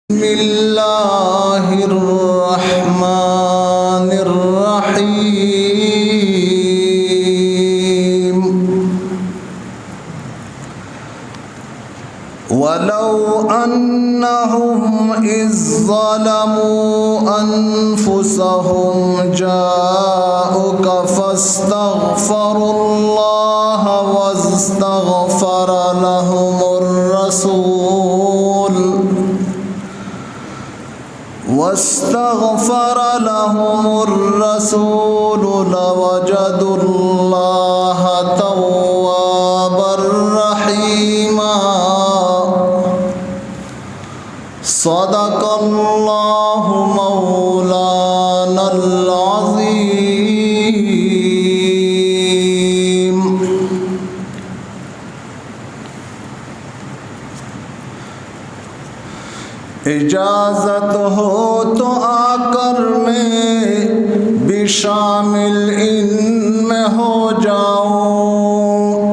बिस्मिल्लाहिर्रहमानिर्रहीम। वलौ अन्नहुम इज़ ज़लमू अन्फुसहुम जाऊका फस्तग़फ़रुल्लाह वस्तग़फ़र लहुमुर रसूल लवजदुल्लाह तव्वाबर रहीमा। सदक़ल्लाहु मौलानल अज़ीम। इजाज़त हो तो आकर मैं भी शामिल इनमें हो जाऊं।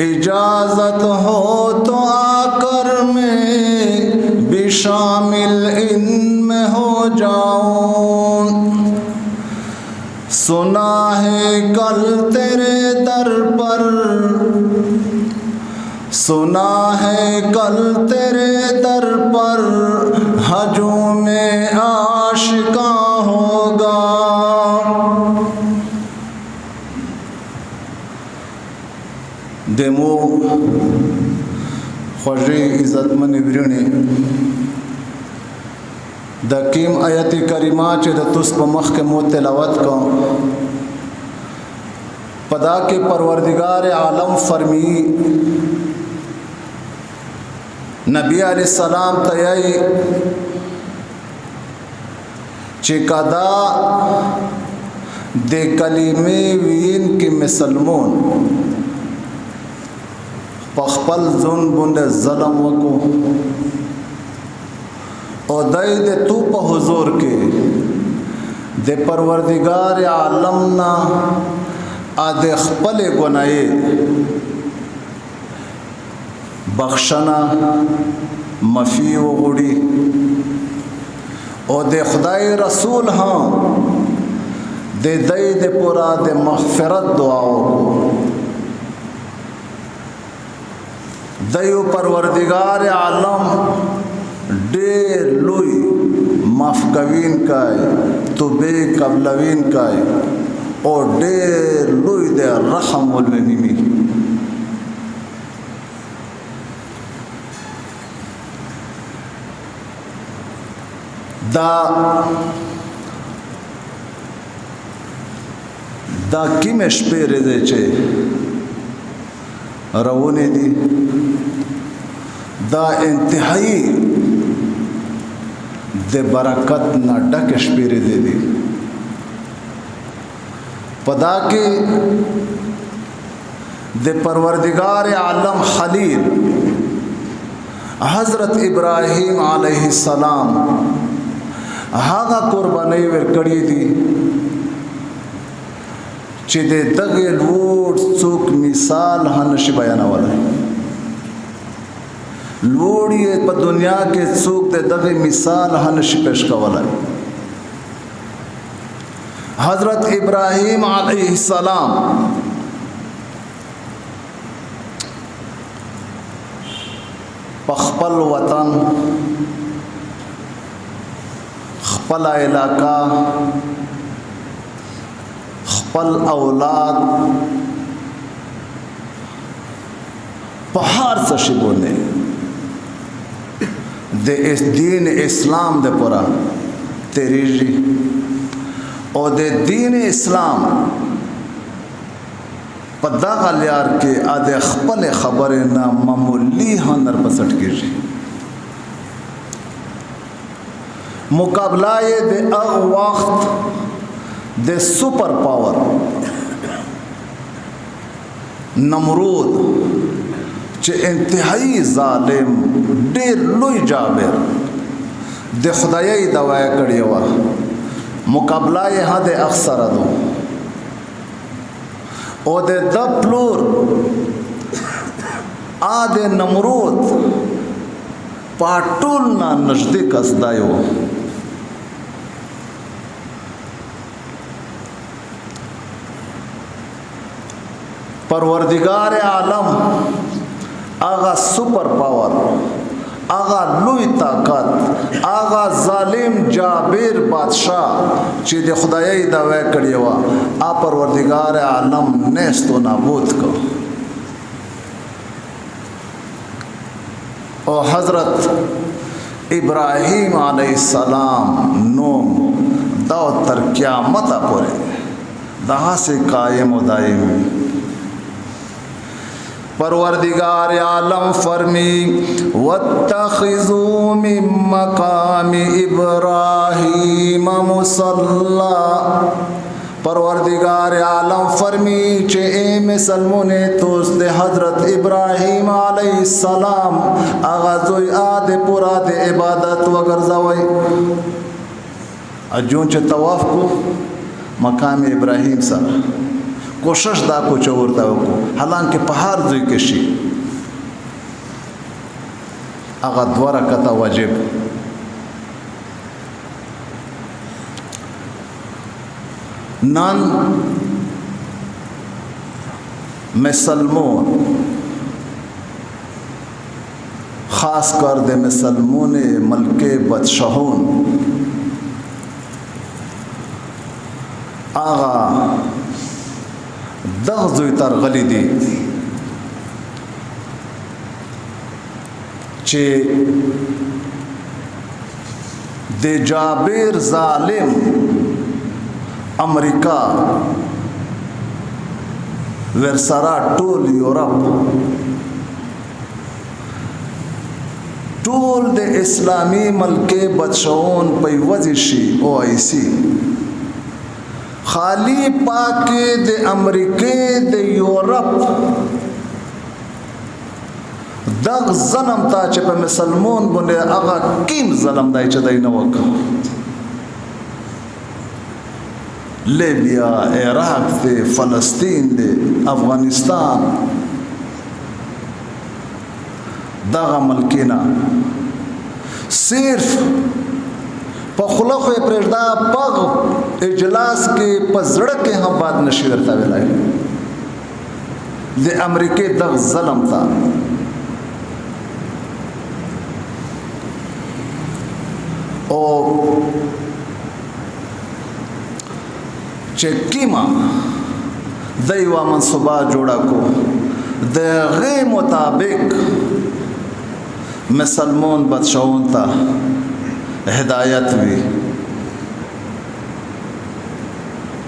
इजाज़त हो तो आकर मैं भी शामिल इनमें हो जाऊं। सुना है कल तेरे दर पर, सुना है कल तेरे दर पर हजूम आशिका होगा। देमो ख्वाजी इज़्ज़तमन विरणे दकीम आयत करीमा च तुस मख के मो तिलावत को पदा के परवरदिगार आलम फरमी नबी अलैहिस्सलाम तयई चिकदा दे कलीमे वीन के मुसलमान पखपल जुन बुंद ज़लम वको और दई दे तू प हुजूर के दे परवरदिगार आलम ना आदे खपले गुनाहे बख्शना मफ़ी व गुड़ी और दे खुदाई रसूल हाँ दे दई दे पूरा दे मग़फ़िरत दुआओ दयो परवरदिगार आलम डेर लुई माफ़गवीन काए तो बे कबलवीन काए और डेर लुई दे रहम वलनिमी। दा किमेश पे रेदे चे रवोने दी दा इंतहाई दे बरकत ना डकेश पे रेदे दी पदा के दे परवरदिगार आलम खलील हज़रत इब्राहीम अलैहिस्सलाम हागा कुर्बानी वर कड़ी दी चिदे दगे लूट चूक मिसाल हनश बयाना वाला लूड़िए पर दुनिया के चूक दे दगे मिसाल हनश पेश का वाला हज़रत इब्राहीम अलैहिस्सलाम पखपल वतन खपला इलाका खपल औलाद पहाड़ से शिबोने दे इस दीन इस्लाम दे पूरा तेरीजी और दे दीन इस्लाम पदा गलियार के आदे खपल खबर ना मामूली हनर पसट कीजिए मुकाबला ये दे वक्त दे सुपर पावर नमरूद चे इंतहाई जालिम डेर लुई जाबिर दे खुदाई दवाया कड़ी हुआ मुकाबला यहाँ दे अक्सर दो ओ दे दप्लूर आदे नमरूद پاټول نه نږدې کس دی و. پروردگار عالم آغا سپر پاور، آغا لوی طاقت، آغا ظالم جابر بادشاہ چې د خدایي دعوی کړی و، پروردگار عالم نیست و نابود کو. او حضرت ابراہیم علیہ السلام نوم دا تر قیامت پورے دہا سے قائم و دائم. پروردگار عالم فرمی واتخذوا من مقام ابراہیم مصلی. پروردگار عالم فرمی چې اے مسلمون توس د حضرت ابراہیم علیہ السلام اغازوی آد پورا د عبادت وگرزوی. اجون چې طواف کو مقام ابراہیم سره کوشش دا کو چورتا وکړو، حالانکه په هر ځای کې شي هغه 2 رکعته واجب. نان مسلمون خاص کر د مسلمون ملک بدشاہون آغا دغزوی ترغلی دی چې د جابر ظالم امریکا ورسرا ټول یورپ ټول د اسلامی ملک بدشاہون په وځي شي او ایسی خالی پاکی د امریکې د یورپ دغ ظلم تا چې په مسلمون باندې هغه کیم ظلم دی چې دی نه وکړ. لیبیا، عراق دی، فلسطین دی، افغانستان دغه ملکینا صرف په خوله خو یې پرېږده پغ اجلاس کې په زړه کې هم باد نشي ورته ویلی د امریکې دغه ظلم ته. او چې کیما د یوه منصوبه جوړه کو د هغې مطابق مسلمون بادشاهون ته هدایت وی.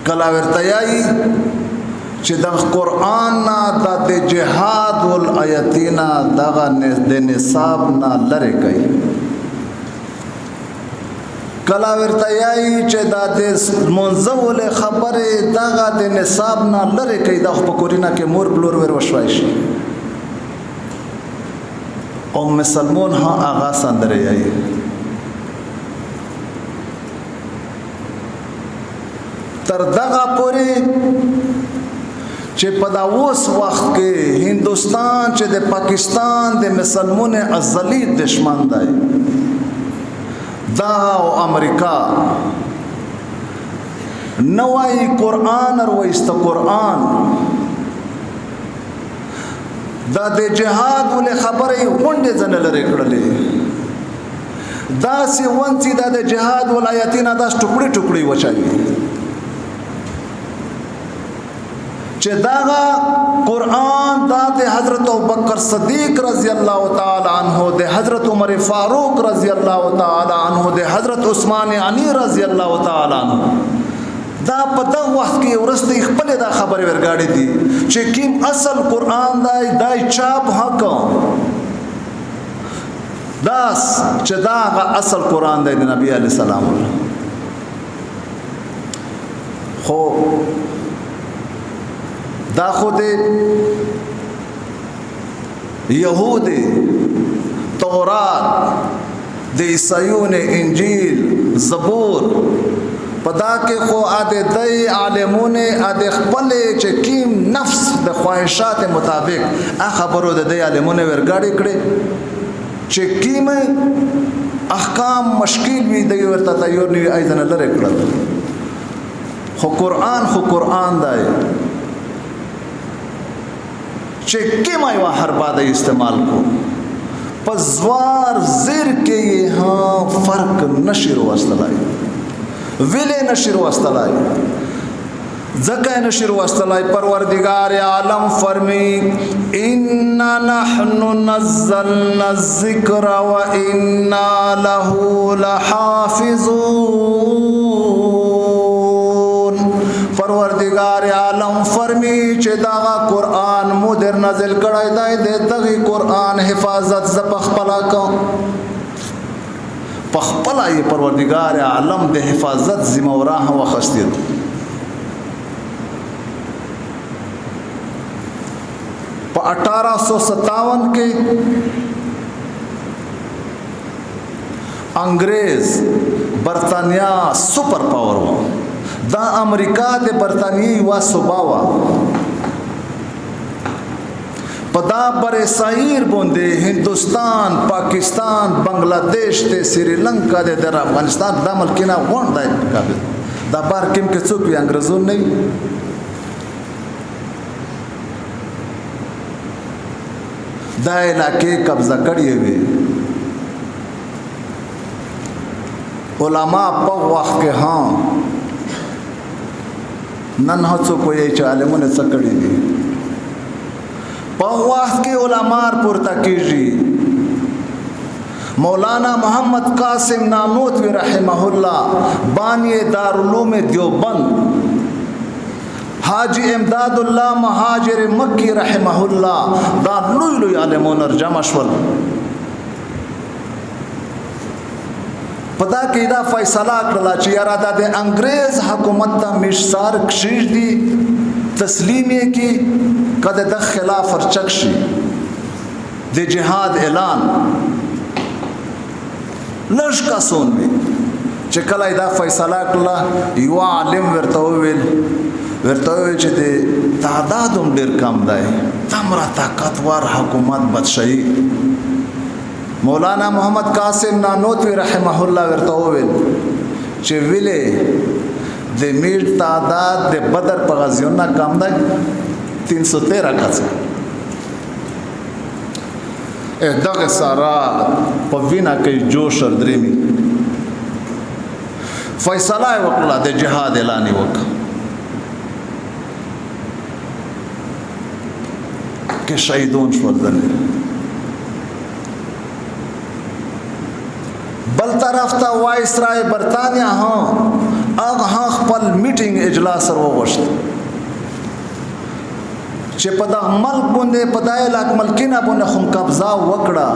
کله ورته یایي چې د قرآن نه د جهاد والآیتینا دغه د نصاب نه لرې کوي. کله ورته یایي چې دا د منځول خبرې دغه د نصاب نه لرې کوي. دا خو په کورینه کې مور پلور ور وشوای شي او مسلمون ها آغا سندره یایي. تر دغه پورې چې په دا اوس وخت کې هندوستان چې د پاکستان د مسلمون ازلی دشمن دی دا او امریکا نوای قرآن ارویست قرآن دا د جهاد ول خبرې غونډې ځنه لري کړلې دا سی ونڅي دا د جهاد ولایتینا دا ټوکړي ټوکړي وچاوي چې داغه قرآن دا د حضرت ابوبکر صدیق رضی الله تعالی عنہ د حضرت عمر فاروق رضی الله تعالی عنہ د حضرت عثمان غنی رضی الله تعالی عنہ دا په دغه وخت کې ورسته خپل دا خبره ورګاړي دي چې کوم اصل قرآن دای چاپ حق داس چې دا اصل قرآن دی د نبی علی السلام. خو دا خود یهود تورات د عیسایون انجیل زبور پدا کې خو اده دای عالمون اده خپل چې کیم نفس د خواهشات مطابق خبرو د دای عالمون ورګاړي کړي چې کیمه احکام مشکل وي د ورته تیار نه ایزن لره کړل خو قرآن دی چې کیمه یو حربا د استعمال کو پزوار زیر کې ها فرق نشر واستلای ویلې نشر واستلای زکه نشر واستلای پروردگار عالم فرمی انا نحن نزلنا الذکر وانا له لحافظون پروردگار عالم فرمی چې دا قرآن مو در نازل کړای دی د دغه قرآن حفاظت ز پخپلا کو پخپلا یې پروردگار عالم د حفاظت ذمہ وراه وخستید په 1857 کې انګريز برطانیا سپر پاور و دا امریکا د برطانیې وا صوبا وا پدا بر سایر بوندے ہندوستان پاکستان بنگلادیش تے سری لنکا دے در افغانستان دا ملکینا وان دا قابل دا بار کم کے څوک وی انګريزون نه دا علاقے قبضہ کړی وي علماء په وخت کې ها نن هڅو کوی چې عالمونه څه کړی دي په وخت کې علماء پورته کیږي مولانا محمد قاسم نانوتوی رحمه الله بانی دارالعلوم دیوبند حاجی امداد الله مهاجر مکی رحمه الله دا لوی عالمون جمع شول پدا کې دا فیصله کړل چې یاره د انګريز حکومت ته مشسار کشیش دي تسلیم یې کی کده د خلاف ورچک شي د جهاد اعلان لږ کسون وي چې کله دا فیصله کړل یو عالم ورته ویل چې د تعداد هم ډیر کم دی تمره طاقتور حکومت بدشي مولانا محمد قاسم نانوتوی رحمه الله ورته ویل چې ویلې د میر تعداد د بدر په غزیونو کم دی 313 کسه دغه سارا په وینا کې جوش اردريمي فیصله وکړه د جهاد اعلان وکړه کې شهیدون شول دنه بل طرف ته وایسرای برطانیا ها هغه خپل میټینګ اجلاس وروغشت چې په د ملک باندې په دای لاک ملکینه باندې خو قبضه وکړه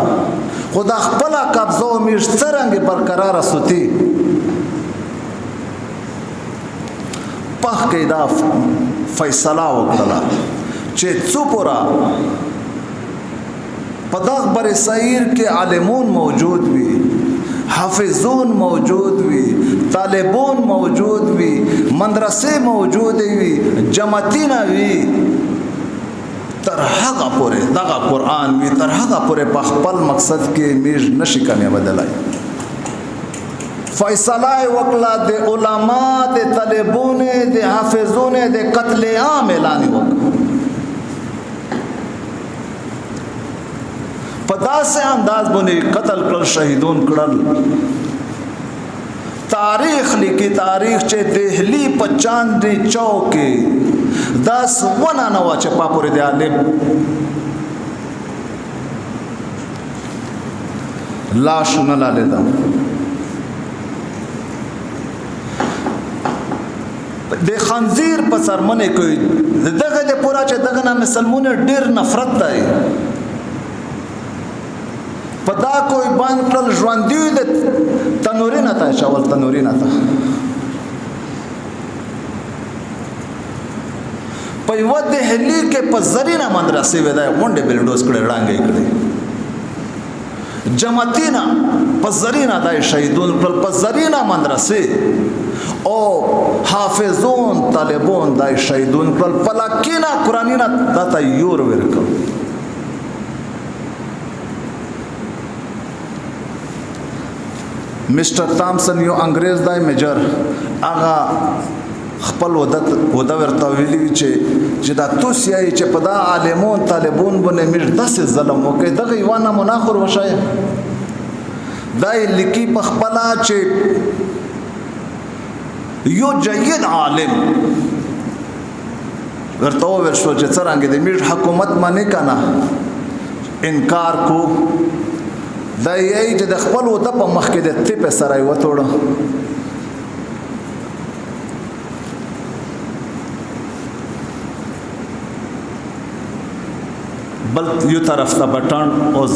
خدا خپل قبضه میر څنګه برقرار سوتی په کې دا فیصله وکړه چې څوپورا په دغه بر سایر کې عالمون موجود وي حافظون موجود وي طالبون موجود وي مدرسې موجود وي جماعتین وي تر هغه پورې دغه قرآن وي تر هغه پورې په خپل مقصد کې میج نشي کامیاب بدلای فیصله وکړه د علما د طالبون د حافظون د قتل عام اعلان وکړه په داسې انداز باندې قتل کړل شهیدون کړل تاریخ لیکي تاریخ چې دهلی په چاندنی چوک کې 10 ونه نو چې پاپورې دی عالم لاش نه لاله دا د خنزیر په سرمنه کوي دغه د پورا چې دغه نه مسلمانونه ډیر نفرت دی پدا کوئی باندې کړل ژوندۍ د تنورینه ته چاول تنورینه ته په یو دهلی کې په زرینا مدرسې ودا ونډه بلډوز کړه وړاندې کړې جماعتینا په زرینا دای شهیدون په زرینا مدرسې او حافظون طالبون دای شهیدون په لکینا قرانینا دته یور ورکو मिस्टर थॉम्सन یو انګریز دی میجر هغه خپل وده ورته ویلي چې دا توس یې چې په دا عالمون طالبون باندې موږ داسې ظلم وکړ دغه یو نمونه خور وشایه دا یې لیکي په خپله چې یو جید عالم ورته وویل شو چې څرنګه د موږ حکومت منې که نه انکار کو دا یې چې د خپل وده په مخ کې د تیپې سره یې وتوړه بل یو طرف ته بټن اوس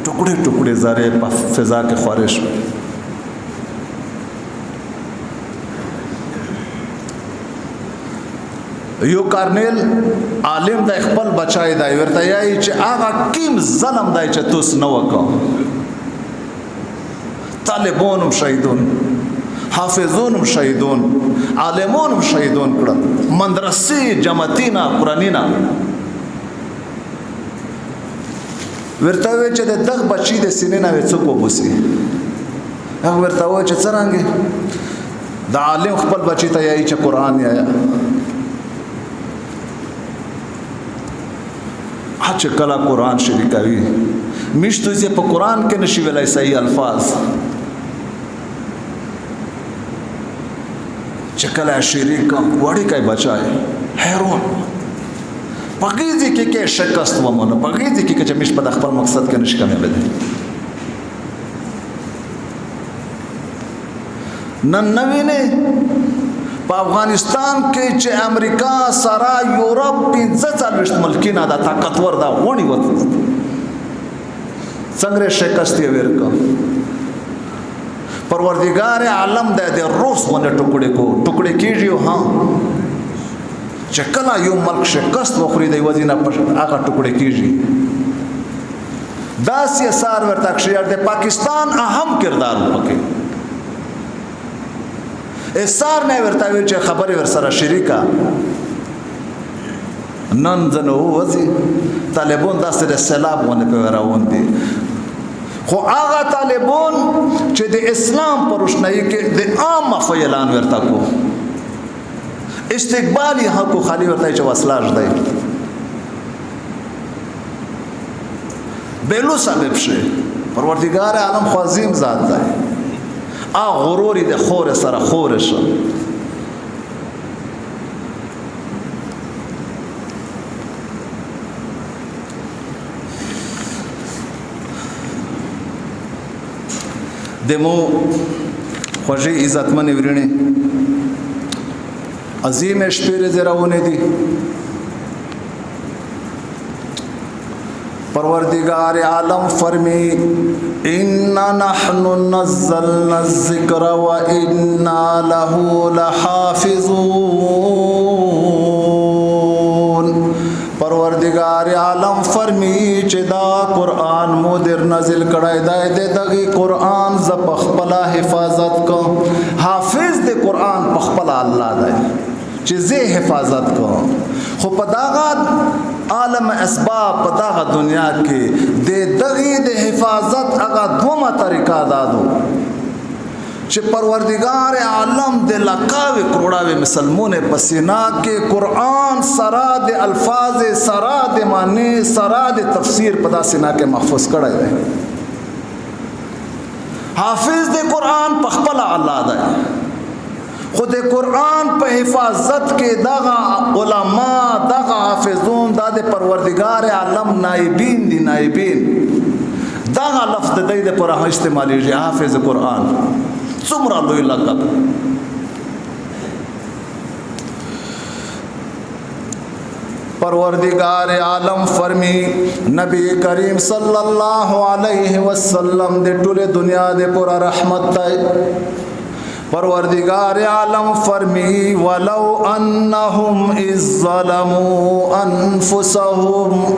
ټوکړې ټوکړې ذرې په فضا کې خورې شو یو کارنیل عالم د خپل بچای دی ورته یای چې هغه کیم ظلم دی چې توس نه وکړه طالبون شهیدون حافظون شهیدون عالمون شهیدون کړه مدرسې جماعتینا قرانینا ورته وی چې دغه بچی د سینې نه څوک وبوسي هغه ورته وی چې څرنګه د عالم خپل بچی ته یای چې قران یا چې کله قرآن شریکوي میشتو یې په قرآن کې نشي ویلای صحیح الفاظ چې کله شریک وړي کوي بچای هیرون پګیږي کې شکست ومنه پګیږي کې چې مش په خپل مقصد کې نشي کامیاب دي نن نوینه په افغانستان کې چې امریکا سره یورپ 45 ملکونه دا طاقتور دا ونی وته څنګه شکست یې ورکا پروردگار عالم د روس باندې ټوکړي کیږي ها چې کله یو ملک شکست وخوري دی وزینه په هغه ټوکړي کیږي دا سیاسار ورته کشیر د پاکستان اهم کردار وکړي اسار نه ورته ویل چې خبره ور سره شریکا نن ځنو وځي طالبون داسې د سیلاب باندې په راوون دي خو هغه طالبون چې د اسلام پر روشنايي کې د عام فعلان ورته کو استقبالي حق خالی ورته چې وسلاج دی بلو سبب شي پروردگار عالم خوازیم ذات دی غروری د خور سره خور شو دمو خوږی عزتمن ورنی عظیم شپیر زراونه دي پروردگار عالم فرمی انا نحن نزلنا الذکر و انا له لحافظون پروردگار عالم فرمی چې دا قرآن مودر نازل کړای دی د دغه قرآن ز پخپلا حفاظت کو حافظ د قرآن پخپلا الله دی چې زه حفاظت کو خو په داغه عالم اسباب په داغه دنیا کې د دغه د حفاظت هغه دومره طریقه دادو چې پروردگار عالم د لقاوي کروڑاوي مسلمانه پسینا کې قرآن سرا د الفاظ سرا د معنی سرا د تفسیر په داسینا کې محفوظ کړی دی حافظ د قرآن په خپل الله دی خود قرآن په حفاظت کې دغه علما دغه حافظون د پروردگار عالم نائبین دي نائبین دغه لفظ د دې پر استعمالي حافظ قرآن څومره لوی لقب پروردگار عالم فرمی نبی کریم صلی الله علیه وسلم د ټوله دنیا د پورا رحمت دی پروردگار عالم فرمی ولو انهم اذ ظلموا انفسهم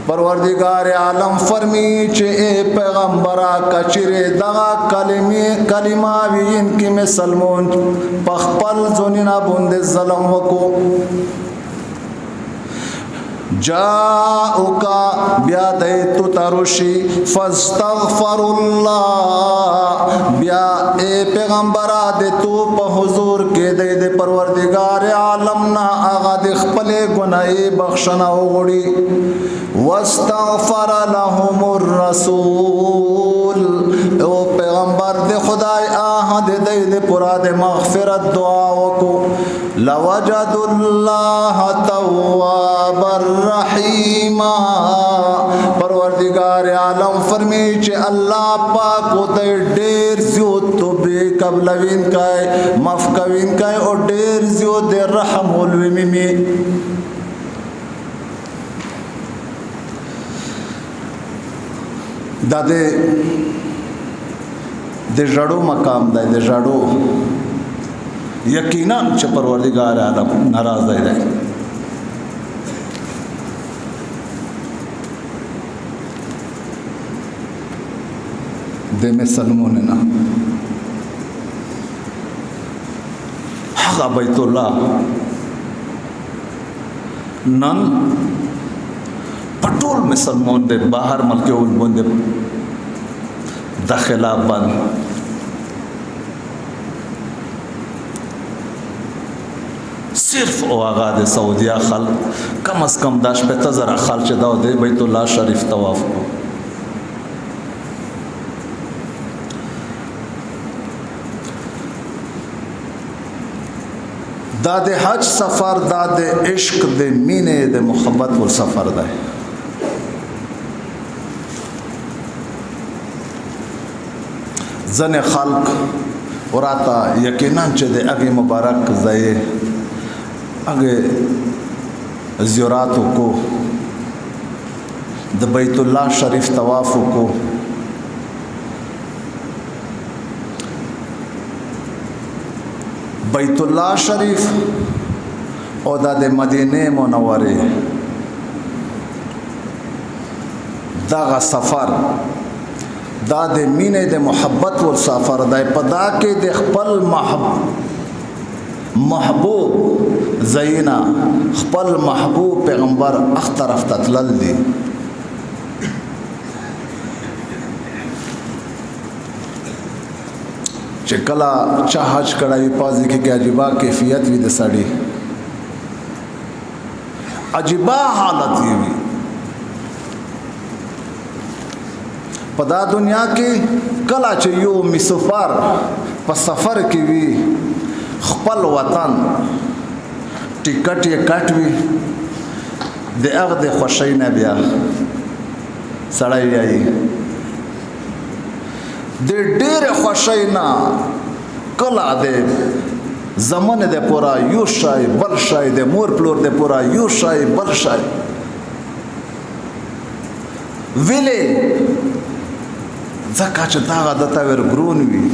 پروردگار عالم فرمی چې پیغمبره کچره دغه کلمه وین کې مسلمان پخپل ځونینا باندې ظلم وکړو جاؤکا بیا دی تو ترشی فاستغفراللہ بیا اے پیغمبر دی تو پا حضور کے دی دی پروردگار عالمنا آغا دی خپلے گناہی بخشنا وغڑی واستغفر لهم الرسول او پیغمبر دی خدای آہا دی دی دی پورا دی مغفرت دعا وکو لوجد اللہ تواب الرحیم پروردگار عالم فرمی چے اللہ پاک و دی دیر زیود تو بے قبلوین کائے مفکوین کائے اور دیر زیود دی رحم علوی میں دا دے جڑو مقام دا دے جڑو یقیناً چھ پروردگار عالم ناراض دے دے دے میں سلموننا حقا بیت اللہ نن پٹول مسلمان دے باہر ملک اول دے داخلہ بند صرف او آغا دے سعودیہ خلق کم از کم داش پہ تذرہ خلچ داو دے بیت اللہ شریف طواف دا دے حج سفر دا دے عشق دے مینے دے محبت والسفر دا ہے زن خلق اور آتا یقیناً چے دے اگے مبارک زائے اگے زیاراتوں کو دا بیت اللہ شریف طوافوں کو بیت اللہ شریف اور دا دے مدینہ منورے دا غا سفر دا دے مینے دے محبت والسفر دا پدا کے دے خپل محبوب زینا خپل محبوب پیغمبر اخترف تتلل دی چکلا چا حج کڑاوی پازی کی عجیبہ کیفیت وی دے ساڑی عجیبہ حالت وی پدا دنیا کی کلا چیو مسافر پا سفر کی وی خپل وطن ٹکٹ یہ کٹ وی دے اغ دے خوشی نبیا سڑائی آئی دے دیر خوشی نا کلا دے زمان دے پورا یو شای بل شای دے مور پلور دے پورا یو شای بل شای ویلے زکا چه داغا دتا ویر گرون وی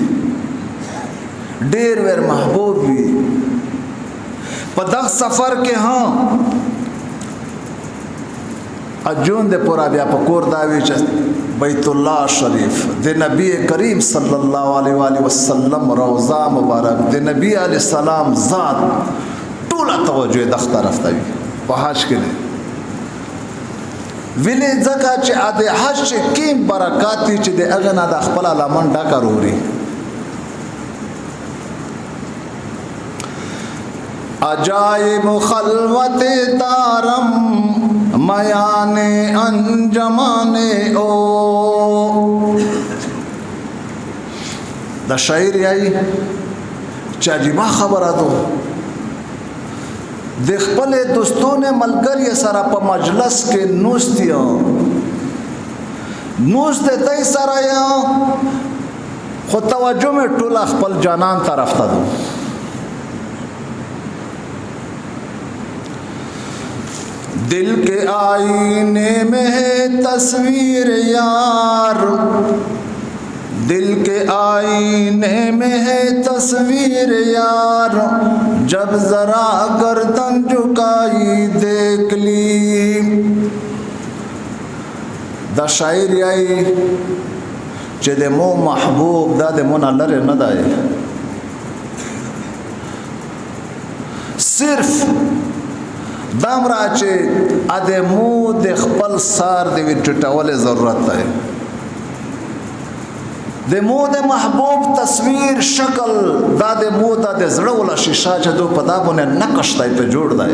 دیر ویر محبوب وی پا دغ سفر کے ہاں اجون دے پورا بیا پکور داوی چه بیت اللہ شریف دے نبی کریم صلی اللہ علیہ وآلہ وسلم روضہ مبارک دے نبی علیہ السلام ذات طولا توجہ دختا رفتا وی پا حج کے لئے ویلی زکا چه آده حج چه کیم برکاتی چه ده اغنا ده اخپلا لمن ڈاکا روری عجائب خلوت دارم میان انجمان او دا شاعر یای چه عجیبا خبر دو د خپل دوستونه ملګری سره په مجلس کې نوستیا نوست دای سره یا خو توجه مې ټول خپل جانان طرف ته دو دل کے آئینے میں ہے تصویر یار دل کے آئینے میں ہے تصویر یار جب ذرا گردن جھکائی دیکھ لی دا شاعر آئی چه ده مو محبوب دا ده مو نلره ندائے صرف دام را چې ادمو د خپل سار د وټټول ضرورت دی د مو د محبوب تصویر شکل دا د مو د زړه ولا شیشه چې دو پدا باندې نقش دی په جوړ دی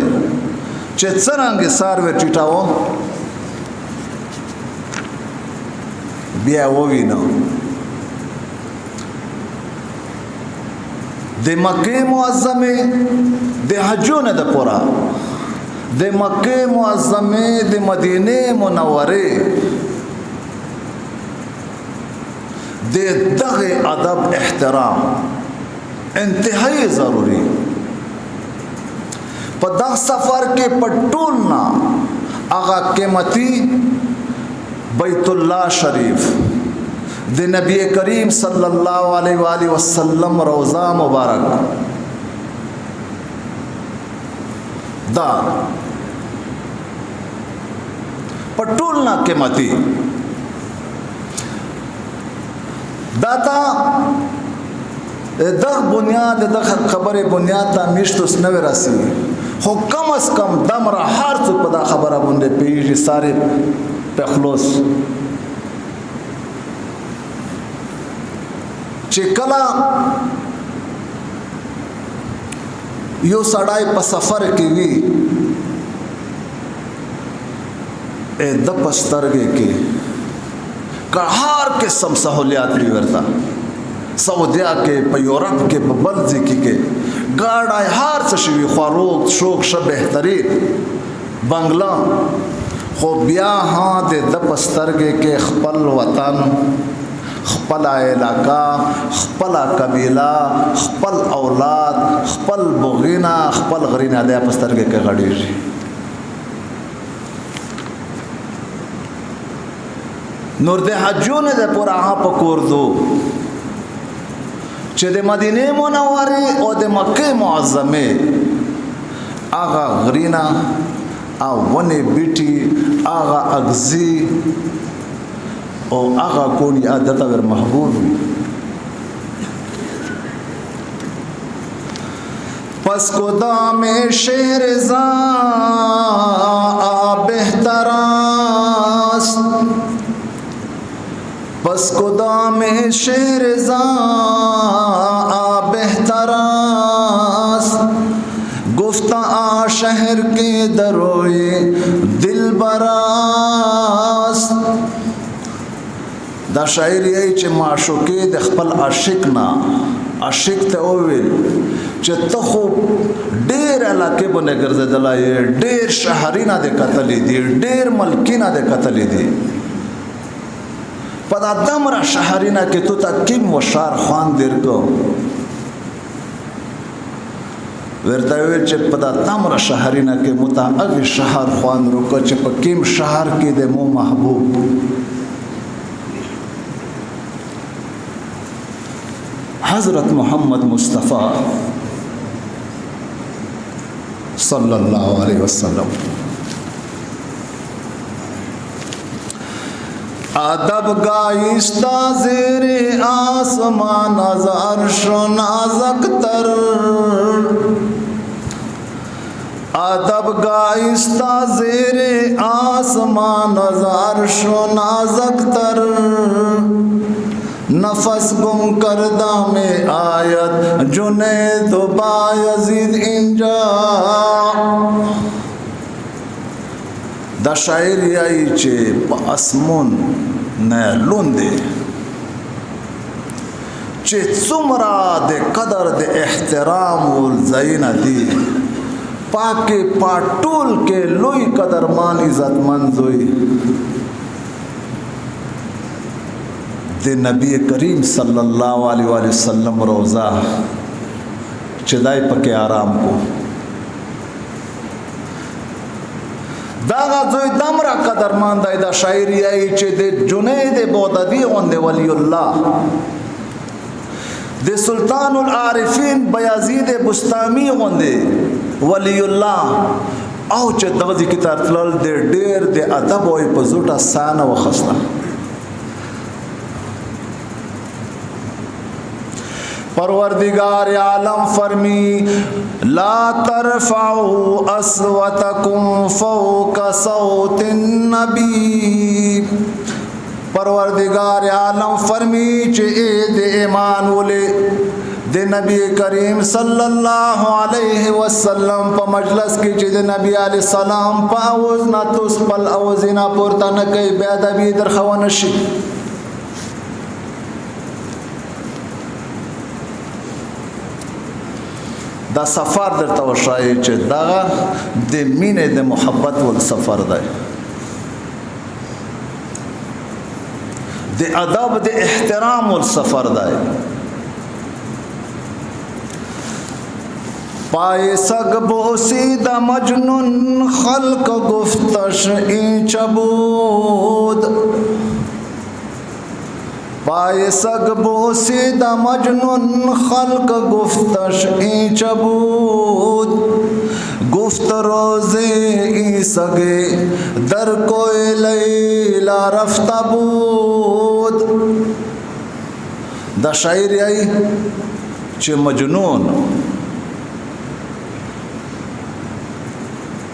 چې څنګه سار وټټاو بیا ووینو د مکه معظمه د حجونه د پورا د مکه معظمه د مدینه منوره د دغه ادب احترام انتهایی ضروری په دا سفر کې پټول نه هغه قیمتي بیت الله شریف د نبی کریم صلی الله علیه و آله وسلم روضه مبارک دا پټول نه قیمتي داتا دغه بنیاد دغه خبره بنیاد ته میشتوس نه ورسي خو کم از کم دمره هر څه په دا خبره باندې پیږي ساره په خلاص چې کله یو سړی په سفر کې وي د پسترګې کې که هر قسم سہولیات بھی ورتا سعودیہ کے په یورپ کے په بل ځکه کې گاډای هر څه شوی خواروق شوق شه بهترین بنگلا خو بیا ها د پسترګې کې خپل وطن خپل علاقہ خپل قبیله خپل اولاد خپل بغینا خپل غرینا د پسترګې کې غړي نور د حجونه د پورا په کور دو چې د مدینه منوره او د مکه معظمه اغا غرینا او ونه بیٹی اغا اغزی او اغا کونی عادت ور محبوب پس کو دام شهر زا بهتراست پس کدام شهرزا بهتراست گفتا شهر کے دروی دل براست دا شاعری ای چې معشوقې د خپل عاشق نه عاشق ته وویل چې ته خو ډېر علاقې باندې ګرځېدلی ډېر شهرونه دې کتلي دي ډېر ملکونه دې کتلي دي په دا دمره شهرینه کې تو ته کیم وشار خوان دیر کو ورته ویل چې په دا دمره شهرینه کې متعقب شهر خوان روکو چې په کیم شهر کې د مو محبوب حضرت محمد مصطفی صلی الله علیه وسلم ادب گایشتہ زیر آسمان از عرش و نازک تر ادب گایشتہ زیر آسمان از عرش و نازک تر نفس گم کردہ میں آیت جنید و بایزید اینجا دا شاعری ای چې په اسمون نه لوندې چې څومره د قدر د احترام ول زینا دي پاکه پټول کې لوی قدرمان عزتمن زوی د نبی کریم صلی الله علیه و سلم روزه چې دای پکې آرام کو دا غزوی دمرا قدرمان دای دا شاعری ای چې د جنید بغدادي غوندې ولی الله د سلطان العارفین بیازید بستامی غوندې ولی الله او چې دغه ذکر تلل د ډیر د ادب او په زوټه سانه وخسته परवरदिगार आलम फरमी ला तरफाउ अस्वतकुम फौक सौतिन नबी। परवरदिगार आलम फरमी चे दे ईमान वले दे नबी करीम सल्लल्लाहु अलैहि वसल्लम प मजलस की चे दे नबी अलैहि सलाम प आवाज ना तुस पल आवाजिना पुरता न कई बेअदबी दर खवनशी। دا سفر در توشایی چه دا د مینه د محبت ول سفر ده، د ادب د احترام ول سفر ده. پای سگ بوسی دا مجنون خلق گفتش این چبود. پای سگ بوسی دا مجنون خلق گفتش این چبود. گفت روزه این سگه در کوی لیلا رفته بود. دا شاعری ای چه مجنون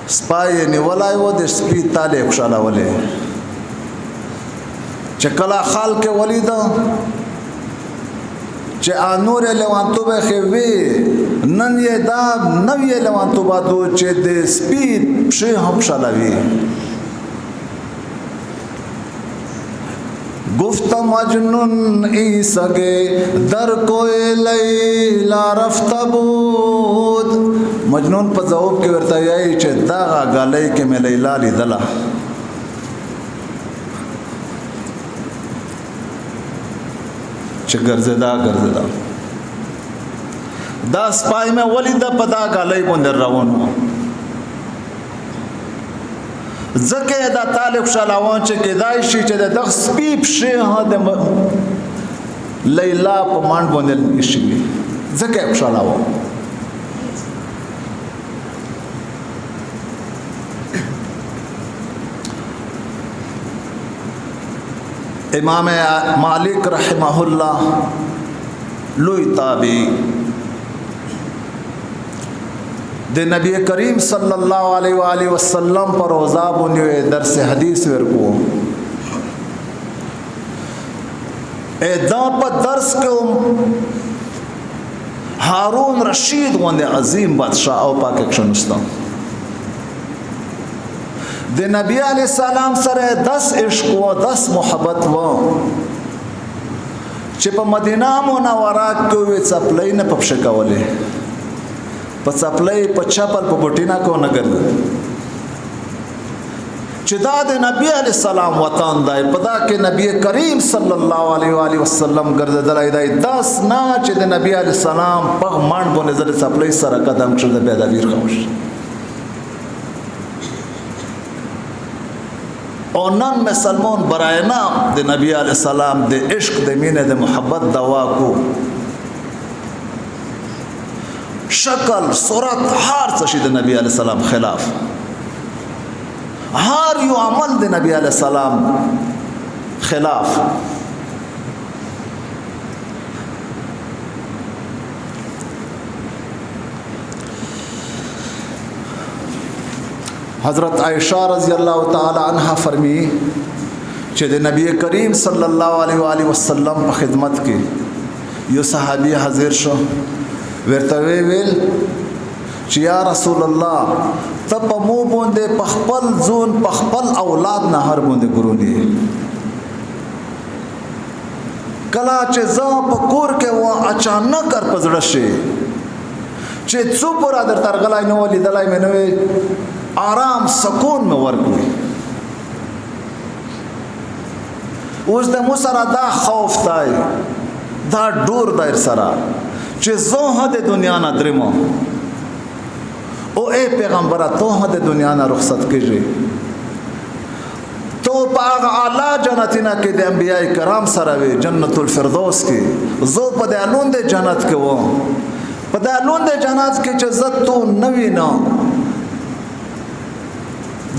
سپای نیولای و د سپی تاله خوشاله ولې چې کله خلق ولیدا چې انور لوانتو به خوي نن یې دا نوې لوانتو بادو چې د سپی شه هم شالوي. گفت مجنون ای سگه در کوی لیلا رفته بود. مجنون په جواب کې ورته یای چې دا غالۍ کې مې لیلا لیدله. چې ګرځدا دا سپای مې ولید په دا غالۍ باندې روانو. زکه دا طالب شلاوان چې کېدای شي چې د سپیپ شه د لیلا په مان باندې شي زکه شلاوان. امام مالک رحمه الله لوی تابعی د نبی کریم صلی الله علیه و آله وسلم پر روزا باندې درس حدیث ورکو. دا په درس کې هارون رشید غوندې عظیم بادشاہ او پاکستان د نبی علیہ السلام سره 10 عشق و 10 محبت و چې په مدینه منوره کې وې څپلې نه پښه کولې په څپلې په چپل په بوټینا کو نه ګرځي چې دا د نبی علیہ السلام وطن دی. په دا کې نبی کریم صلی الله علیه و آله وسلم ګرځیدلای دی. 10 نه چې د نبی علیہ السلام په مان باندې زړه څپلې سره قدم کړل د پیداویر خوش. او نن مسلمان برای نام د نبی علیہ السلام د عشق د مینه د محبت دوا کو شکل صورت هر څه شي د نبی علیہ السلام خلاف هر یو عمل د نبی علیہ السلام خلاف. حضرت عائشہ رضی اللہ تعالی عنہ فرمی چې د نبی کریم صلی الله علیه و آله وسلم په خدمت کې یو صحابي حاضر شو ورته ویل چې یا رسول الله ته په مو باندې په خپل ځون په خپل اولاد نه هر باندې ګرونی کلا چې ځا په کور کې و اچانک کر پزړه شي چې څو پر در ترغلای نو لیدلای مې نو آرام سکون میں ورکوی. اوس د مسره دا خوف تای دا ډور دایر سره چې زه د دنیا نه درمو او ای پیغمبره ته د دنیا نه رخصت کیږي تو په اعلی جنتینا کې د انبیاء کرام سره وي جنت الفردوس کې زه په د الوند جنت کې و په د الوند جنت کې چې زتو نوی نه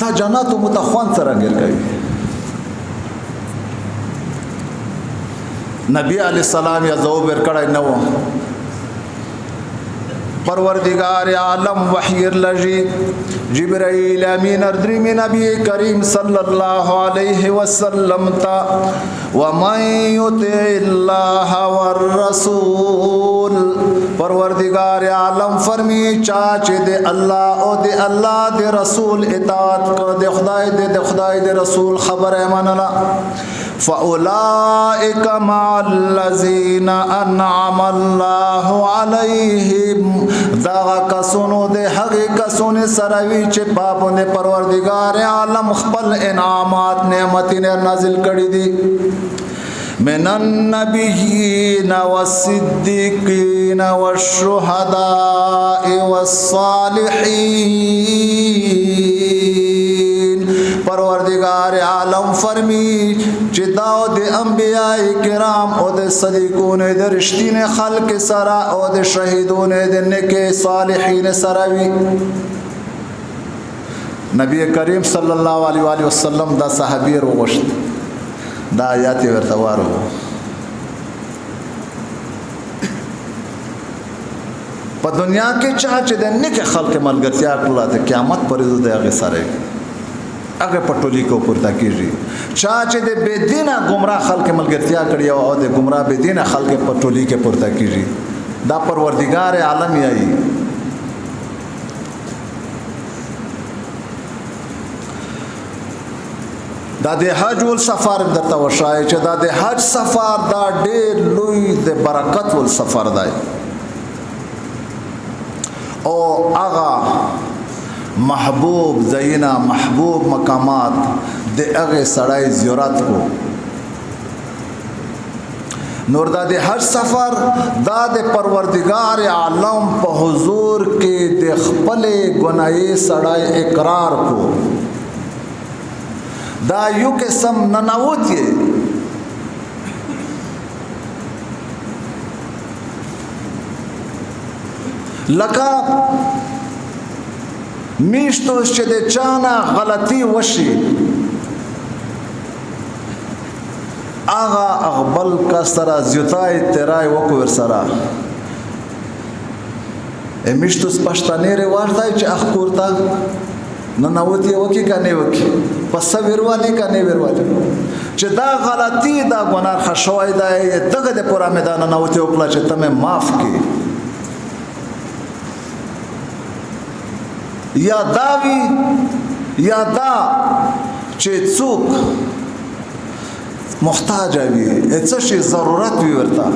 دا جنات متخوان سره ګر کوي. نبی علیہ السلام یا ذوب ور کړای نو پروردگار عالم وحی لجی جبرائیل امین اردری من نبی کریم صلی اللہ علیہ وسلم تا ومن یطع اللہ والرسول پروردگار عالم فرمی چاچے دے اللہ او دے اللہ دے رسول اطاعت کر دے خدای دے رسول خبر منلا فَأُولَئِكَ مَعَ الَّذِينَ أَنْعَمَ اللَّهُ عَلَيْهِمْ داغا کسونو دے حقی کسون سروی چے پاپن پروردگار عالم خپل انعامات نعمتی نے نازل کری دی من النبیین والصدیقین والشہداء والصالحین پروردگار عالم فرمی چی داو دے انبیاء کرام او دے صدیقون دے رشتین خلق سرا او دے شہیدون دے نکے صالحین سراوی نبی کریم صلی اللہ علیہ وآلہ وسلم دا صحابی رو گوشت دا آیاتی ورتوارو پا دنیا کے چاچے دے نکے خلق ملگرتیا کرلا دے قیامت پریدو دے اگے سارے اگر پٹولی کو پورتا کیجی چاچے دے بے دینہ گمراہ خلق ملگرتیا کری او دے گمراہ بے دینہ خلق پٹولی کے پورتا کیجی دا پروردگار عالم یائی دا دے حج والسفر در توشای چه دا دے حج سفر دا دیر لوی دے برکت والسفر دائی او آغا محبوب زینا محبوب مقامات دے اغے سڑائی زیارت کو نور دا دے حج سفر دا دے پروردگار عالم پا حضور کے دے خپل گناہی سڑائی اقرار کو دا یو قسم نناوت یہ لکا میشتوش چه دے چانا غلطی وشی آغا اغبل کا سرا زیوتائی تیرائی وکویر سرا میشتوس پشتانی رواج دائی چه اخ کورتا نناوتی وکی کا نہیں وکی پس ویروالی کا نہیں ویروالی چه دا غلطی دا گنار خشوائی دا ہے دغه دے پورا میدان نناوتی وکلا چه تمہیں معاف کی یا داوی یا دا چه چوک محتاج آوی ایچشی ضرورت بھی ورتا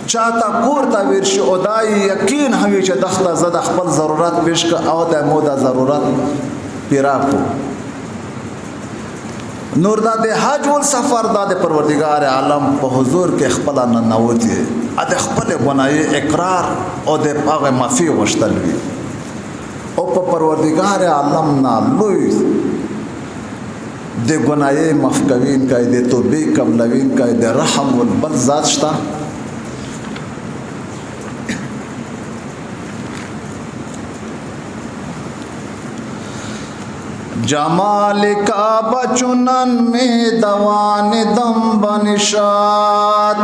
چاہتا کورتا ویرشی او دای یقین ہمی چه دختا زد خپل ضرورت پیش که او دا مودا ضرورت پیرا کو نور دا دے حج والسفر دا دے پروردگار عالم پا حضور کے خپلا ننوتی ہے ادھے خپل گناہی اقرار او دے پاغ مفی وشتل بھی او پا پروردگار عالم نا لوی دے گناہی مفکوین کا دے توبی قبلوین کا دے رحم والبل ذات شتا جمال کعبہ چنن میں دوان دم بنشات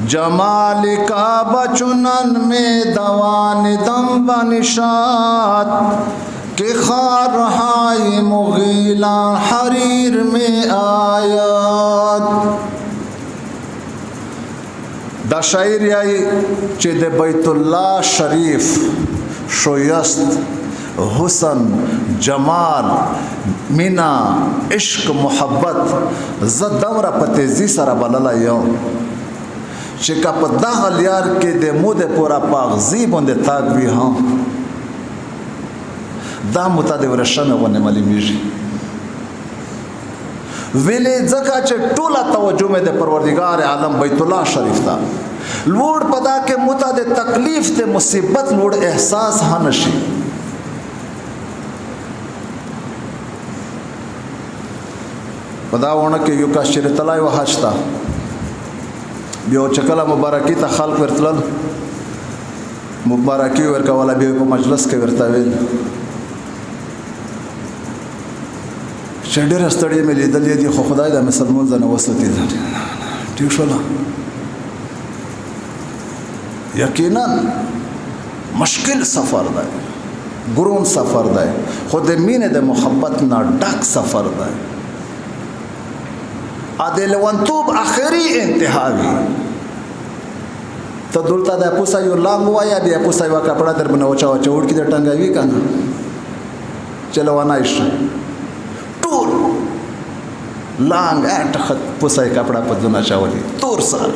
جمال کعبہ چنن میں دوان دم بنشات کہ خارہائی مغیلہ حریر میں آیات دا شاعر یائی چے دے بیت اللہ شریف شویست حسن جمال مینا عشق محبت زد دورا پتیزی سر بللا یوم چکا پا داغل یار کے دے مو دے پورا پاغزی بندے تاک بھی ہاں دا متا دے ورشن غنی ملی میجی ویلے زکا چے ٹولا توجہ میں دے پروردگار عالم بیت اللہ شریف تا لوڑ پدا کے متا دے تکلیف دے مصیبت لوڑ احساس ہنشی پدا ونکه یو کا شرطلای و حاجتا بیو چکلا مبارکی تا خلق ورتلل مبارکی ورکا والا بیو په مجلس کې ورتاویل شډر استړی مې لیدل دي خو خدای د مسلمان زنه وسلتي ټیک شو یقینا مشکل سفر دی، ګرون سفر دی، خو د مینې د محبت نه ډک سفر دی. ا د لیونتوب آخري انتها وي. ته دلته د پوسه یو لانګ وایه، بیا پوسه یوه کپړه در باندې وچه وچوړ کې د ټنګوي که نه چلوانای شي ټول لانګ اټ پوسه یې کپړه په ځونه اچولي تور سر.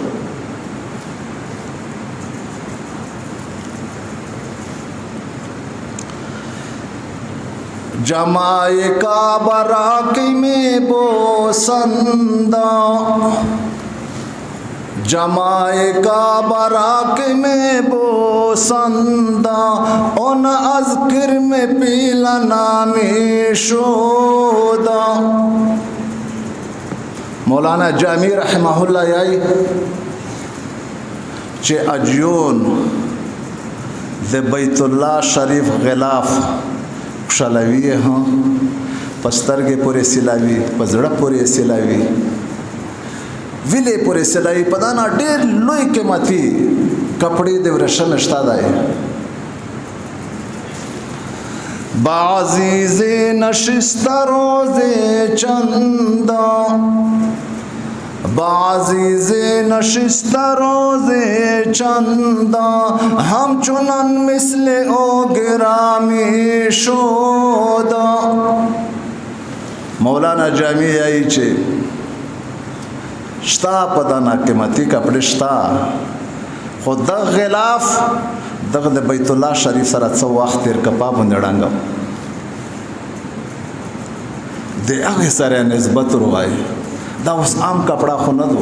جمائے کعبہ راکی میں بوسندہ، جمائے کعبہ راکی میں بوسندہ، ان اذکر میں پیلا نامی شودہ. مولانا جامی رحمہ اللہ یای چه اجیون د بیت الله شریف غلاف شلوی ها پسترګې پورې سلاوي، پزړه پورې سلاوي، ویلې پورې سلاوي، پدانا ډېر لوی قیمتي کپڑے د ورشم شتا دی. بعزیز نشست روز چندا، بعزیز نشست روز چندا، همچنان مثل او گرامی شودا. مولانا جامی ای چه شتا پدانا قیمتی کپڑے شتا، خود دا غلاف دغه د بیت الله شریف سره څو وخت تیر کپا باندې ډنګ د هغه سره نسبت روای. دا اوس عام کپڑا خو نه دو.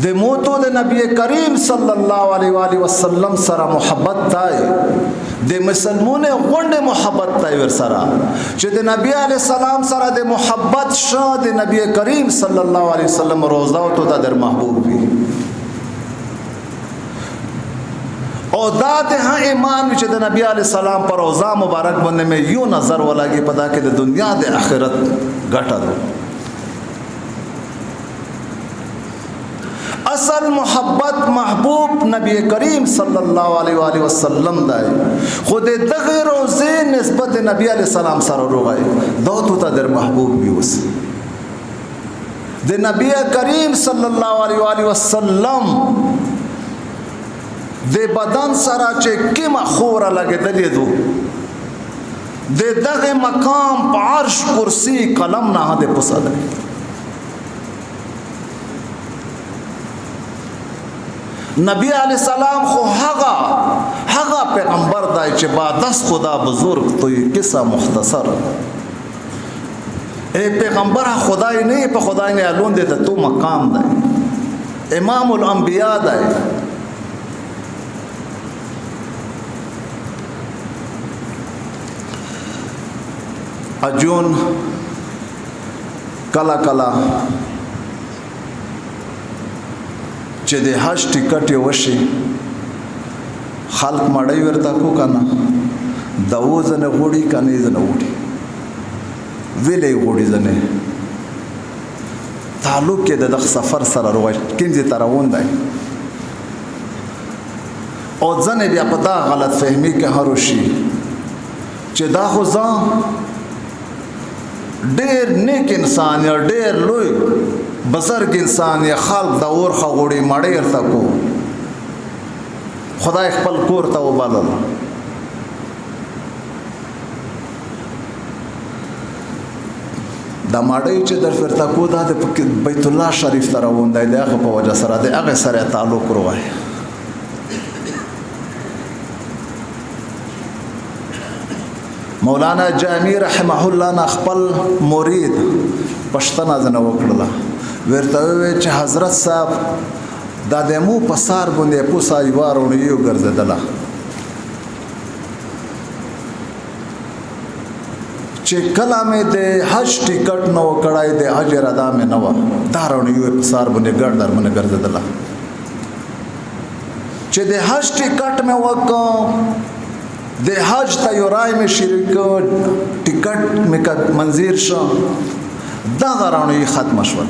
د موتو د نبی کریم صلی الله علیه و آله وسلم سره محبت تای، د مسلمانه غونډه محبت تای ور سره چې د نبی علی السلام سره د محبت شاه د نبی کریم صلی الله علیه وسلم روزه او ته در محبوب وي. او دا ته ایمان چې د نبی علی السلام پر روزه مبارک باندې مې یو نظر ولګي پدا کې د دنیا د آخرت ګټه ده. اصل محبت محبوب نبی کریم صلی الله علیه و آله وسلم دی، خود دغه روزه نسبت نبی علی السلام سره روغای دا ته در محبوب بیوس. د نبی کریم صلی الله علیه و آله وسلم د بدن سره چې کیمه خوره لګېدلې دو، د دغه مقام په عرش کرسی قلم نه د پوسه ده. نبی علیہ السلام خو هغه پیغمبر دی چې با دست خدا بزرگ توی قصه مختصر. ای پیغمبر خدای نه په خدای نه الون دې ته تو مقام دی، امام الانبیاء دی. اجون کلا کلا چې د حج ټیکټ وشي خلق مړی ورته کو کنه دا وزنه غوړي کنه زنه وړي ویلې غوړي زنه تعلق کې د سفر سره روای کینځي ترون دی. او ځنه بیا په دا غلط فهمي کې هرو شي چې دا خو ځان ډېر نیک انسان یا ډېر لوی بزرگ انسان یا خلق دا ورخه غوړي مړی ورته کو خدای خپل کور ته وبلل. دا مړی چې در فرته کو دا د بیت الله شریف ته روان دی، د هغه په وجه سره د هغه سره تعلق روای. مولانا جامی رحمه الله نه خپل مرید پښتنه ځنه وکړله، ورته وی چې حضرت صاحب دا د مو په سار باندې پوسا یوارونه یو ګرځیدله چې کله مې د حج ټیکټ نو کړای د حج اراده مې نو دا رونه یو په سار باندې ګړ در باندې ګرځیدله چې د حج ټیکټ مې وکړ د حج ته یو رای مې شریک ټیکټ مې منظور شو دا غرانه ختم شول.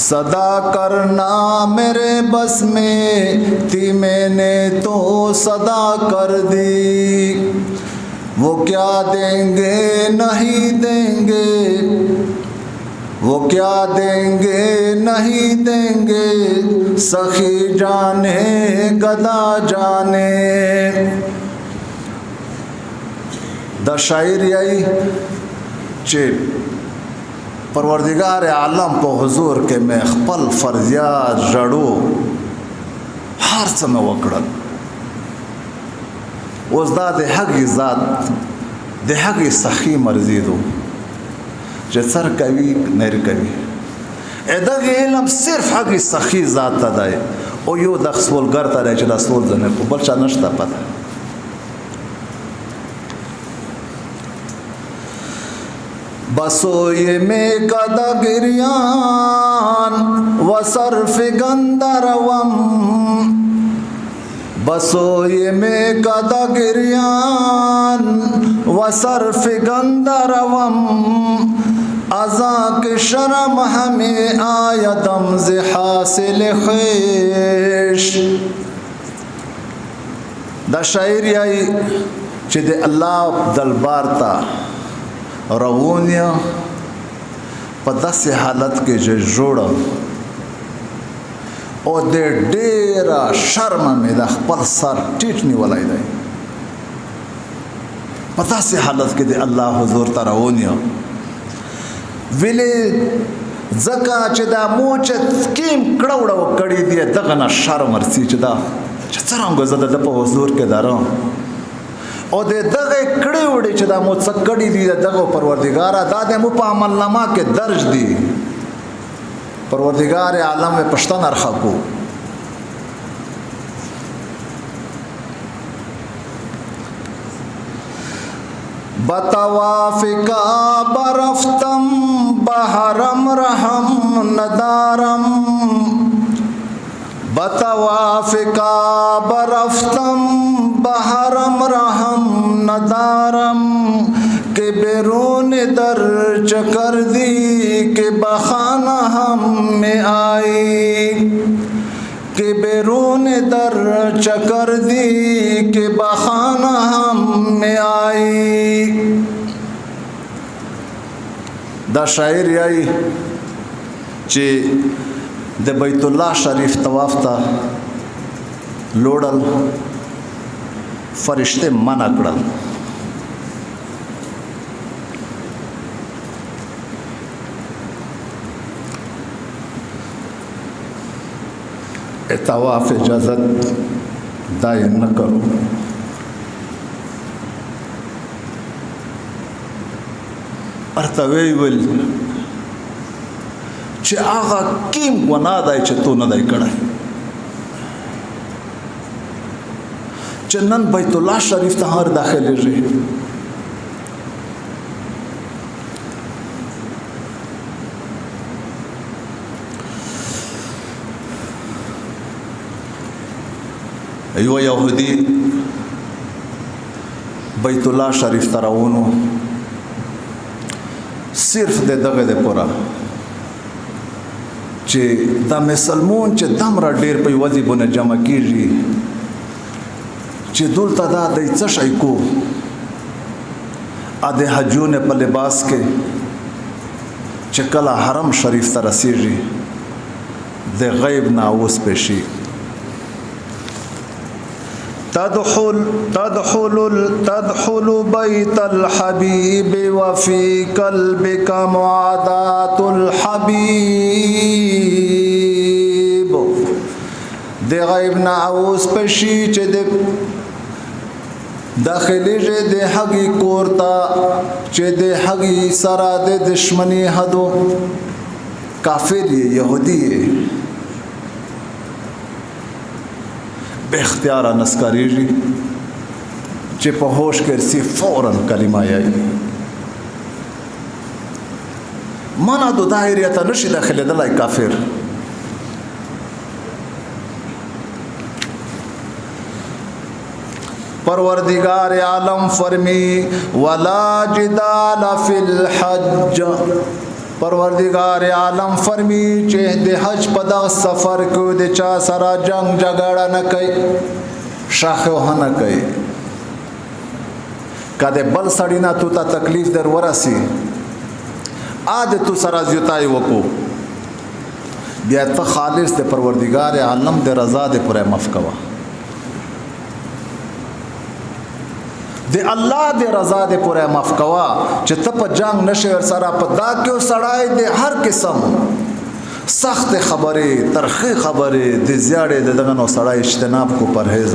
सदा करना मेरे बस में थी, मैंने तो सदा कर दी। वो क्या देंगे नहीं देंगे, वो क्या देंगे नहीं देंगे, सखी जाने गदा जाने। द शायर यही चे परवरदिगार आलम पे हुजूर के में खपल फर्जियात जड़ो हर समय वकड़ल उसदा दे हक ज़ात दे हक सखी मर्जी दो जसर कवि नर कवि एदग इलम सिर्फ हक सखी ज़ात दाए ओ यो दखसोल करता रहे चला सोल जने को बच्चा नश्ता पता। बसोये में कदा गिरियान व सर्फ गंधर्वम, बसोये में कदा गिरियान व सर्फ गंधर्वम, अज़ा के शर्म हमें आयदम से हासिल ख़ैश। द शायर यही चिदे अल्लाह दलबारता रवूनिया पदस हालत के जो जोड़ा और दे डेरा शर्म में दा खपल सर टीटनी वाला ही पता से हालत के दे अल्लाह हुजूर ता रवूनिया विले जका चदा मोच कीम कड़वड़ा कड़ी दिए दगना शर्म रसी चदा चतरंग ज़दा दप हुजूर के दारा और दे दगे कड़े उड़े चदा मुझसे कड़ी दी दगो परवरदिगारा दादे मुपा अमलनामा के दर्ज दी परवरदिगार आलम में पश्तन अरखा को बतवाफिका बरफ्तम बहरम रहम नदारम, बतवाफिका बरफ्तम बहरम रहम नदारम, के बेरून दर चकर दी के बखाना हम में आई, के बेरून दर चकर दी के बखाना हम में आई। द शायर यही चे दे बैतुल्लाह शरीफ तवाफ था लोड़ल फरिश्ते मना कड़ल तवाफ इजाज़त दाए न करो। और तवे वल चे आगा कीम वना दाए चे तो न दाए कड़ा चन्नन बैतुल्लाह शरीफ तहार दाखिल रहे यो यहूदी बैतुल्लाह शरीफ तरावनो सिर्फ दे दगे दे पूरा चे दा मुसलमान चे दमरा डेर पे वजी बुने जमा कीजी चे दुल तदा दे चशाई को आधे हजू ने पर लिबास के चे कला हरम शरीफ तरसीजी दे गैब नाउस पेशी तदखुल बैतल हबीब वफी कल्बिका मुआदातुल हबीब। दे गैब नाउस पेशी चे दे दाखिली जे दे हगी कोरता चे दे हगी सरा दे दुश्मनी हदो काफिर ये यहूदी है बेख्तियार नस्कारी जी चे पहोश कर सी फौरन कलिमा आई मना दो दायरियत नशी दाखिल दलाई काफिर परवरदिगार आलम फरमी वला जिदाल फिल हज परवरदिगार आलम फरमी चे दे हज पदा सफर को दे चा सरा जंग जगड़ा न कई शाखो न कई कदे बल सड़ी ना तू ता तकलीफ दर वरसी आज तू सरा जुताई वको बिया त खालिस दे परवरदिगार आलम दे रजा दे पुरे मफकवा दे अल्लाह दे रजा दे पुरे मफकवा चे तप जंग नशे सरा पदा क्यों सड़ाई दे हर किस्म सख्त खबरे तरखे खबरे दे ज़्यादे दे दगनो सड़ा इज्तनाब को परहेज़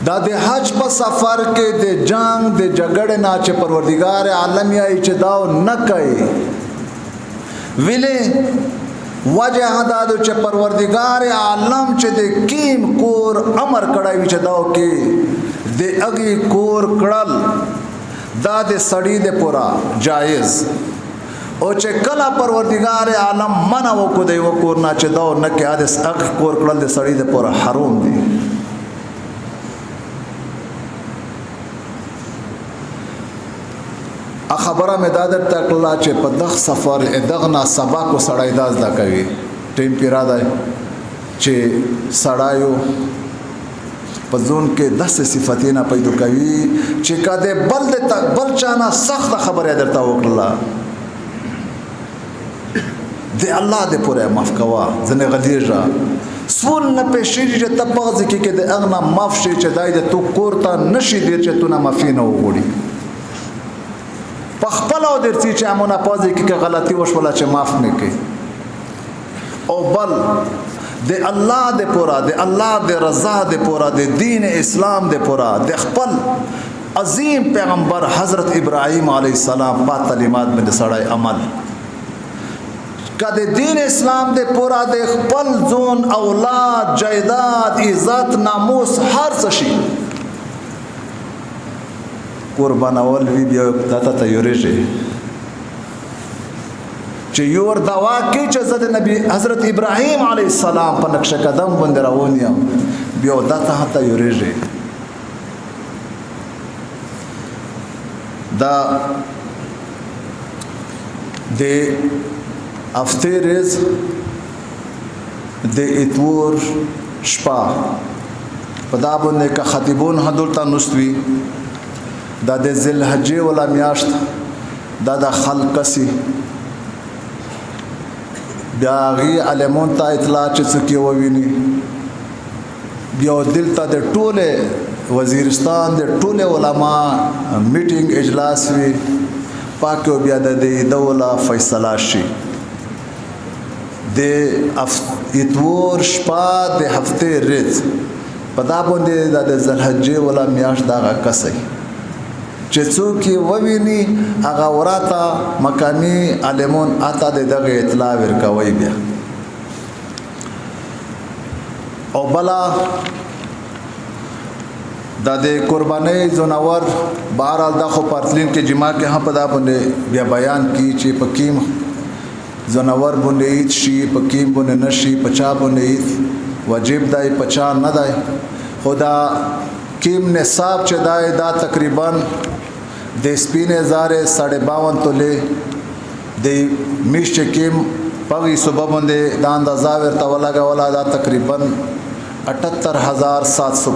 दा दे हज पर सफ़र के दे जंग दे जगड़े ना चे परवरदिगार आलम या इचदाव न कई विले वजह दादो चे परवरदिगार आलम चे दे कीम कोर अमर कड़ाई विचदाव के दे अगी कोर कड़ल दा दे सड़ी दे पूरा जायज़ ओ चे कला परवरदिगार आलम मना वो को दे वो कोर ना चे दाव न के आदे अगी कोर कड़ल दे सड़ी दे पूरा हराम दे खबरा में दादर तकला चे पदख सफ़र दगना सबा को सड़ाई दाज दा कवी टेम पिरादा चे सड़ायो पजून के 10 सिफती ना पैदो कवी चे कदे बल दे तक बल चाना सख्त खबर है दरता वकला दे अल्लाह दे पूरे माफ कवा जने गलीजा सूल न पेशी जे तबग की के दे अगना माफ शी चे दाई दे तू कोरता नशी दे चे तू ना माफी न होड़ी पखपला दर ची चे अमोना पाजी की के गलती वश वाला चे माफ ने के ओ बल दे अल्लाह दे पूरा दे अल्लाह दे रजा दे पूरा दे दीन इस्लाम दे पूरा दे खपल अजीम पैगंबर हज़रत इब्राहीम अलैहिस्सलाम पा तालीमात में सड़ाई अमल कदे दीन इस्लाम दे पूरा दे खपल जोन औलाद जायदाद इज्जत नामूस हर सशी कुर्बान अवल भी दाता तैयारे चे योर दवा की चज़द नबी हज़रत इब्राहीम अलैहिस्सलाम पर नक्श कदम बंदरावनियम बियो दाता तैयारे दा दे अफ्तेरेज दे इतवोर शपा पदा बंदे का खतीबोन हदुलता नुस्वी दा दे ज़िलहज्जे वाला म्याश्त दा खलकसी ब्यागी अलमोन ता इतला चुकी ववीनी बियो दिल ता दे टोले वजीरिस्तान दे टोले उलमा मीटिंग इजलास भी पाक्यो बिया दे दौला फैसला शी दे इतवोर शपा दे हफ्ते रिज पता बंदे दा दे ज़िलहज्जे वाला म्याश्त दा कसई चेचो की ववीनी आगा वराता मकामी आलेमोन आता दे दगे इतला विरका वही बिया और बला दादे कुर्बानी जोनावर बहरहाल दाखो पार्तलिन के जिमा के यहाँ पदा बुने बिया बयान की चे पकीम जोनावर बुने ईद शी पकीम बुने नशी पचा बुने ईद वजीब दाई पचा न दाई खुदा कीम ने साब चे दाए दा तकरीबन दे स्पीने ज़ारे 52 तोले दे मिश चे कीम पगी सुबह बंदे दान दा जावेर तवला गा वाला दा तकरीबन 78,750